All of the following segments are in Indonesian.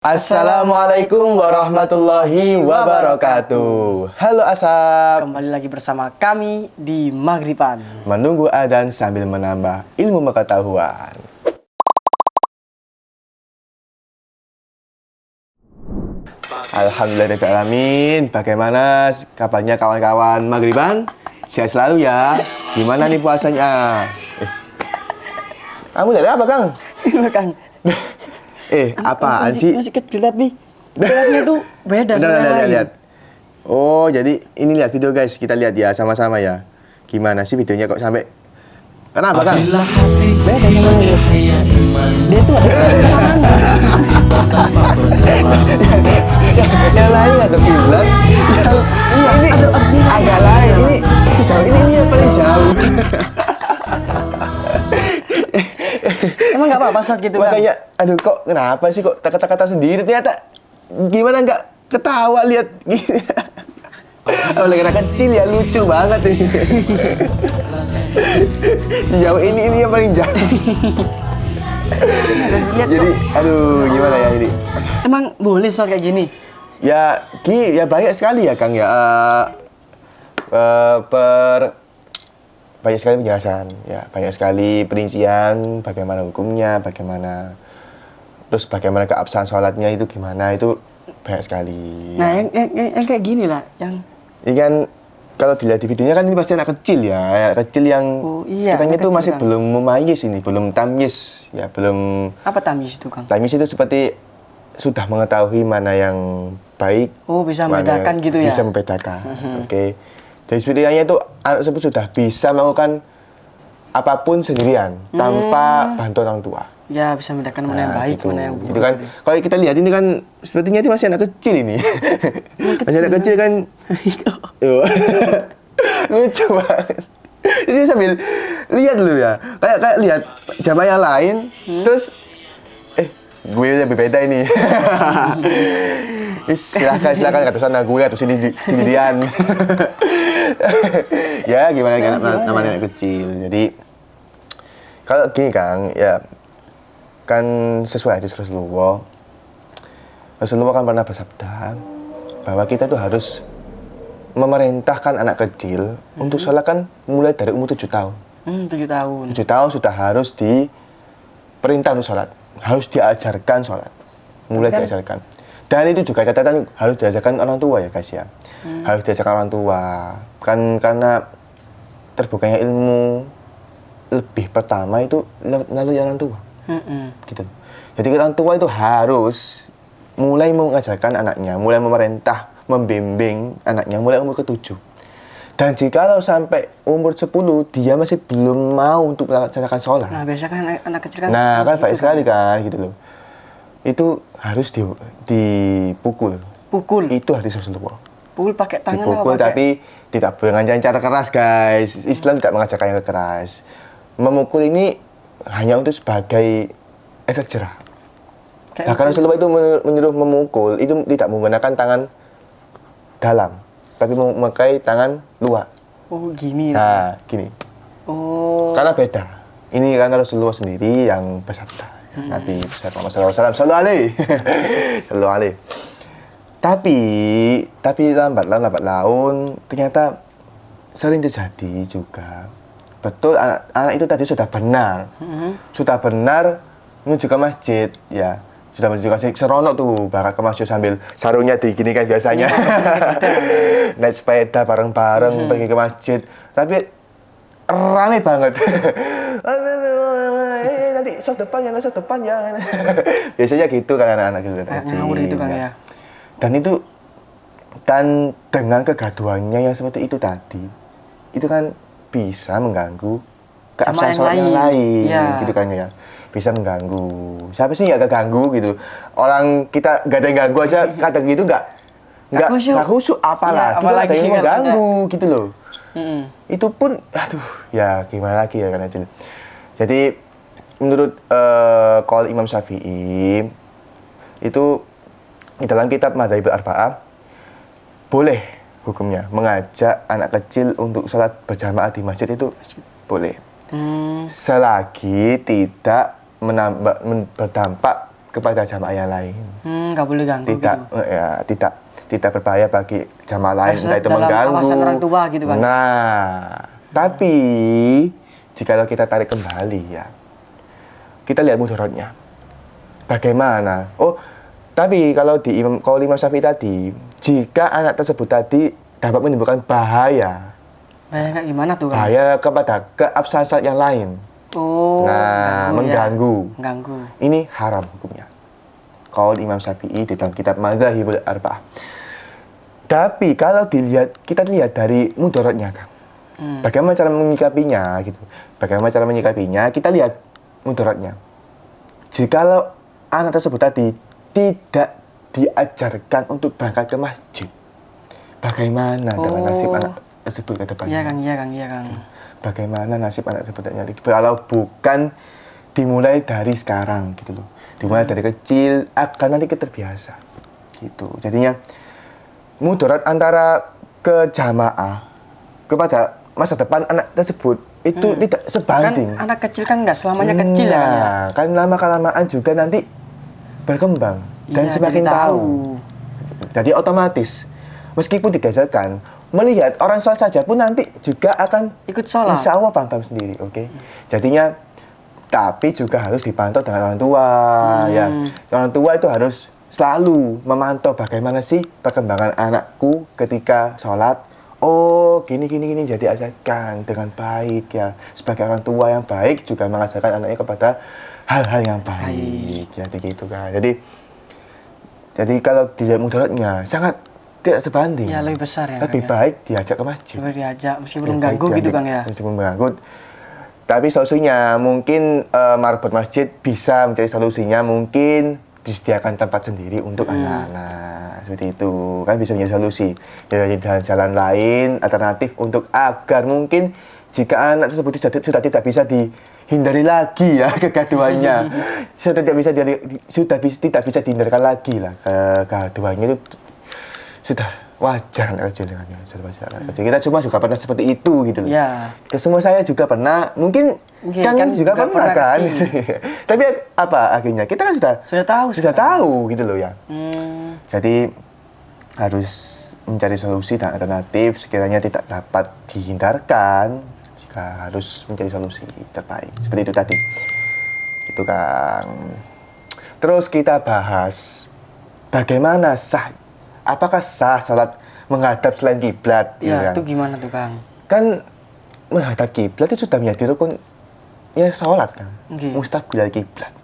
Assalamualaikum warahmatullahi wabarakatuh. Halo Asap. Kembali lagi bersama kami di Maghriban. Menunggu adzan sambil menambah ilmu pengetahuan. Alhamdulillahirrahmanirrahim. Bagaimana kabarnya kawan-kawan Maghriban? Sehat selalu ya. Gimana nih puasanya? Kamu dari apa, Kang? Kang. Apaan sih? Masih kecil tapi beratnya tuh beda sama yang lain. Lihat. Oh, jadi ini lihat video guys, kita lihat ya sama-sama ya. Gimana sih videonya kok sampai kenapa, Kang? Beda sama yang lain. Dia tuh ada tangan. Yang lain ada kiblat. Ini agak lain. Ini sejauh ini yang paling jauh. Emang nggak apa-apa saat gitu, Kang? Makanya, aduh kok kenapa sih kok kata-kata sendiri ternyata gimana nggak ketawa lihat gini. Apalagi anak kecil ya lucu banget ini. Sejauh ini yang paling jauh. Jadi, aduh gimana ya ini? Emang boleh soal kayak gini? Ya, ya banyak sekali ya Kang ya. Banyak sekali penjelasan, ya banyak sekali perincian bagaimana hukumnya, bagaimana terus bagaimana keabsahan sholatnya itu gimana, itu banyak sekali. Nah, yang kayak gini lah, yang ini kan kalau dilihat di videonya kan ini pasti anak kecil ya, anak kecil yang sekitarnya itu masih kan belum memayis ini, belum tamyiz ya, belum. Apa tamyiz itu, Kang? Tamyiz itu seperti sudah mengetahui mana yang baik. Oh, bisa membedakan gitu ya? Bisa membedakan, oke. Jadi sebenarnya itu anak tersebut sudah bisa melakukan apapun sendirian tanpa bantuan orang tua. Ya, bisa membedakan mana yang baik, gitu. mana yang buruk. Itu kan kalau kita lihat ini kan sepertinya itu masih anak kecil ini. Masih anak kecil kan. Lucu banget. Jadi sambil lihat dulu ya. Kayak lihat jamaah yang lain terus gue lebih beda ini. Silakan kata sana gue atau sendirian. Ya gimana kan namanya anak kecil. Jadi kalau gini Kang, ya kan sesuai hadis Rasulullah kan pernah bersabda bahwa kita tuh harus memerintahkan anak kecil untuk sholat kan mulai dari umur 7 tahun. 7 tahun. 7 tahun sudah harus diperintah untuk sholat, harus diajarkan sholat, mulai diajarkan. Dan itu juga catatan harus diajarkan orang tua ya guys ya. Harus diajarkan orang tua. Kan karena terbukanya ilmu lebih pertama itu melalui orang tua. Gitu. Jadi orang tua itu harus mulai mengajarkan anaknya, mulai memerintah, membimbing anaknya mulai umur ke-7. Dan jikalau sampai umur 10 dia masih belum mau untuk melaksanakan sholat. Nah, biasa kan anak kecil kan. Nah, kan baik sekali kan gitu loh. Itu harus dipukul. Pukul. Itu hadis Rasulullah. Pukul pakai tangan dipukul, tapi tidak boleh dengan cara keras, guys. Islam tidak mengajarkan yang keras. Memukul ini hanya untuk sebagai efek jerah. Bahkan Rasulullah itu menyuruh memukul itu tidak menggunakan tangan dalam, tapi memakai tangan luar. Oh, gini. Nah, gini. Oh. Karena beda. Ini karena Rasulullah sendiri yang bersabda. Nabi besar Muhammad SAW selalu alih. Tapi lambat laun ternyata sering terjadi juga. Betul anak itu tadi sudah benar menuju ke masjid ya. Sudah menuju ke masjid, seronok tuh bakal ke masjid sambil sarungnya diginikan biasanya. Naik sepeda bareng-bareng pergi ke masjid. Tapi rame banget. Nanti soft depan ya. Biasanya gitu kan anak-anak gitu. Ngawur gitu kan ya. Dan dengan kegaduhannya yang seperti itu tadi, itu kan bisa mengganggu keabsahan sholat yang lain, gitu kan ya. Bisa mengganggu. Siapa sih nggak keganggu gitu? Orang kita nggak ada yang ganggu aja kadang gitu nggak khusyuk, apalagi ada yang mengganggu gitu loh. Itu pun, aduh, ya gimana lagi ya kan Acil. Jadi menurut qaul Imam Syafi'i itu di dalam kitab Madzhabul Arba'ah boleh hukumnya mengajak anak kecil untuk sholat berjamaah di masjid itu boleh. Selagi tidak berdampak kepada jamaah yang lain. Nggak boleh ganggu Tidak, gitu. tidak berbahaya bagi jamaah lain, Harus entah itu dalam mengganggu. awasan orang tua gitu kan. Nah, tapi jika kita tarik kembali ya, kita lihat mudaratnya. Bagaimana? Oh, tapi kalau di Qaul Imam Syafi'i tadi, jika anak tersebut tadi dapat menimbulkan bahaya. Bahaya kayak gimana tuh kan? Bahaya kepada keabsahan salat yang lain. Oh, Nah, mengganggu. Mengganggu. Ini haram hukumnya. Qaul Imam Syafi'i di dalam kitab Madzhabul Arba'ah. Tapi kalau kita lihat dari mudaratnya, Kang. Bagaimana cara menyikapinya gitu. Bagaimana cara menyikapinya? Kita lihat mudaratnya. Jikalau anak tersebut tadi tidak diajarkan untuk berangkat ke masjid, bagaimana dengan nasib anak tersebut ke depannya? Iya Kang. Bagaimana nasib anak tersebut nanti? Kalau bukan dimulai dari sekarang gitu loh. Dimulai dari kecil agar nanti terbiasa. Gitu. Jadinya mudarat antara ke jamaah kepada masa depan anak tersebut itu tidak sebanding. Kan anak kecil kan nggak selamanya kecil ya. Kan lama-kelamaan juga nanti berkembang dan Iya, semakin jadi tahu. Jadi otomatis meskipun digajarkan melihat orang sholat saja pun nanti juga akan ikut sholat. Insya Allah paham sendiri, oke? Jadinya tapi juga harus dipantau dengan orang tua, ya. Orang tua itu harus selalu memantau bagaimana sih perkembangan anakku ketika sholat. Oh, gini, jadi ajarkan dengan baik ya. Sebagai orang tua yang baik juga mengajarkan anaknya kepada hal-hal yang baik. Jadi gitu kan. Jadi kalau dilihat mudaratnya sangat tidak sebanding. Ya, lebih besar ya. Lebih baik diajak ke masjid. Lebih diajak meskipun mengganggu gitu Kang ya. Meskipun mengganggu. Tapi solusinya mungkin marbot masjid bisa mencari solusinya, mungkin disediakan tempat sendiri untuk anak-anak seperti itu kan bisa menjadi solusi. Jadi jalan lain alternatif untuk agar mungkin jika anak tersebut sudah tidak bisa dihindari lagi ya kegaduhannya, sudah tidak bisa dihindarkan lagi lah kegaduhannya itu sudah wajar anak kecil dengan sudah wajar anak kecil. Kita cuma juga pernah seperti itu gitu loh. Ya. Semua saya juga pernah, mungkin kan juga pernah kan. Tapi apa akhirnya kita kan sudah tahu gitu loh ya. Jadi harus mencari solusi dan alternatif sekiranya tidak dapat dihindarkan, jika harus mencari solusi terbaik. Seperti itu tadi. Gitu Kang. Terus kita bahas bagaimana apakah sah salat menghadap selain kiblat? Ya, itu gimana tuh Kang? Kan menghadap kiblat itu sudah menjadi rukun ya salat kan. Mustaqbil kiblat.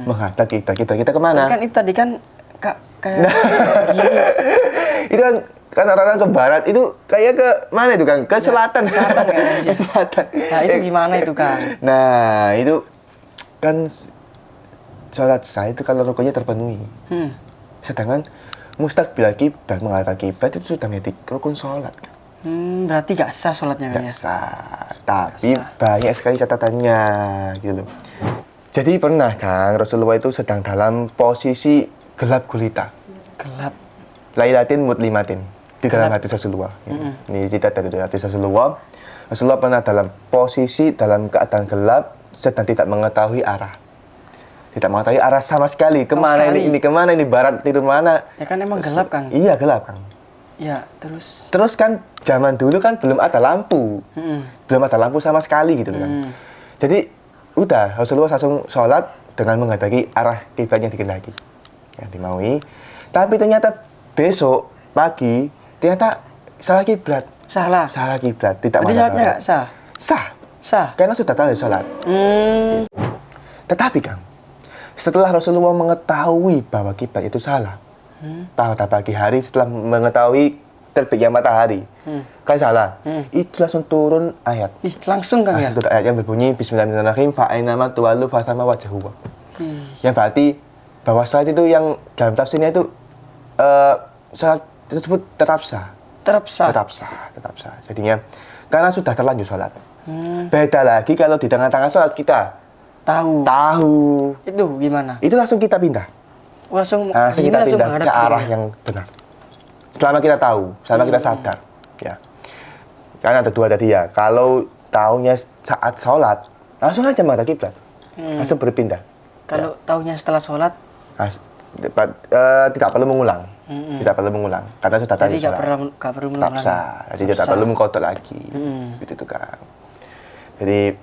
Menghadap kiblat kita kemana? Kan itu tadi kan kayak itu kan orang-orang ke barat itu kayak ke mana itu Kang? Ke selatan. Ke selatan. Nah, itu gimana itu Kang? Nah, itu kan salat sah itu kalau rukunnya terpenuhi. Sedangkan mustaqbil kiblat menghadap kiblat itu sudah menjadi rukun salat. Berarti gak sah sholatnya kan ya? Gak sah, tapi banyak sekali catatannya gitu loh. Jadi pernah Kang, Rasulullah itu sedang dalam posisi gelap gulita. Gelap. Lailatin mudlimatin di dalam hati Rasulullah. Ini cerita dari hati Rasulullah. Rasulullah pernah dalam keadaan gelap, sedang tidak mengetahui arah. Tidak mengetahui arah sama sekali. Kemana ini barat timur mana? Ya kan emang gelap Kang. Iya gelap Kang. Ya Terus kan zaman dulu kan belum ada lampu, belum ada lampu sama sekali gitu kan. Jadi udah Rasulullah langsung sholat dengan menghadapi arah kiblat yang dikehendaki, yang dimaui. Tapi ternyata besok pagi ternyata salah kiblat. Salah kiblat, tidak menghadap. Jadi sholatnya nggak sah? Sah. Karena sudah tahu sholat. Tetapi Kang, setelah Rasulullah mengetahui bahwa kiblat itu salah, pada pagi hari setelah mengetahui terbitnya matahari, kan salah, itu langsung turun ayat. Langsung Kang ya? Langsung turun ayat yang berbunyi Bismillahirrahmanirrahim fa'ainama tuwallu fasama wajhuhu. Yang berarti bahwa saat itu yang dalam tafsirnya itu saat tersebut tetap sah. Jadinya karena sudah terlanjur sholat. Beda lagi kalau di tengah-tengah sholat kita tahu. Itu gimana? Itu langsung kita pindah. Langsung kita pindah ke arah yang benar. Selama kita tahu, selama kita sadar, ya. Karena ada dua tadi ya. Kalau tahunya saat sholat, langsung aja menghadap kiblat, langsung berpindah. Kalau tahunya setelah sholat, Tidak perlu mengulang. Tidak perlu mengulang karena sudah tahu Jadi nggak perlu tak sah. Jadi tidak perlu mengkotor lagi. Gitu kan. Jadi